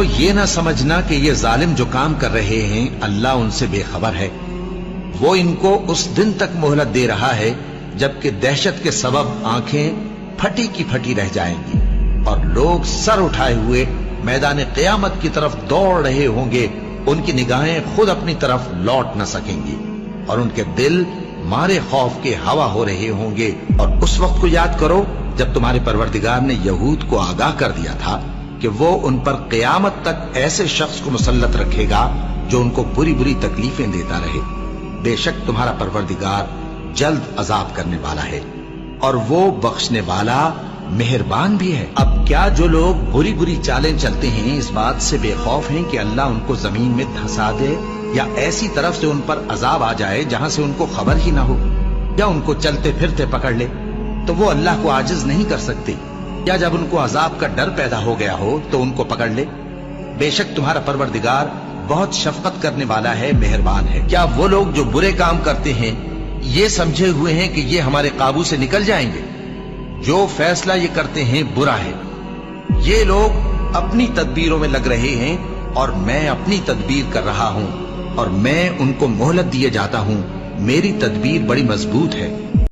مومنو یہ نہ سمجھنا کہ یہ ظالم جو کام کر رہے ہیں اللہ ان سے بے خبر ہے، وہ ان کو اس دن تک مہلت دے رہا ہے جبکہ دہشت کے سبب آنکھیں پھٹی کی پھٹی رہ جائیں گی اور لوگ سر اٹھائے ہوئے میدان قیامت کی طرف دوڑ رہے ہوں گے، ان کی نگاہیں خود اپنی طرف لوٹ نہ سکیں گی اور ان کے دل مارے خوف کے ہوا ہو رہے ہوں گے۔ اور اس وقت کو یاد کرو جب تمہارے پروردگار نے یہود کو آگاہ کر دیا تھا کہ وہ ان پر قیامت تک ایسے شخص کو مسلط رکھے گا جو ان کو بری بری تکلیفیں دیتا رہے۔ بے شک تمہارا پروردگار جلد عذاب کرنے والا ہے اور وہ بخشنے والا مہربان بھی ہے۔ اب کیا جو لوگ بری بری چالیں چلتے ہیں اس بات سے بے خوف ہیں کہ اللہ ان کو زمین میں دھسا دے یا ایسی طرف سے ان پر عذاب آ جائے جہاں سے ان کو خبر ہی نہ ہو، یا ان کو چلتے پھرتے پکڑ لے تو وہ اللہ کو عاجز نہیں کر سکتے، یا جب ان کو عذاب کا ڈر پیدا ہو گیا ہو تو ان کو پکڑ لے؟ بے شک تمہارا پروردگار بہت شفقت کرنے والا ہے، مہربان ہے۔ کیا وہ لوگ جو برے کام کرتے ہیں یہ سمجھے ہوئے ہیں کہ یہ ہمارے قابو سے نکل جائیں گے؟ جو فیصلہ یہ کرتے ہیں برا ہے۔ یہ لوگ اپنی تدبیروں میں لگ رہے ہیں اور میں اپنی تدبیر کر رہا ہوں، اور میں ان کو مہلت دیے جاتا ہوں، میری تدبیر بڑی مضبوط ہے۔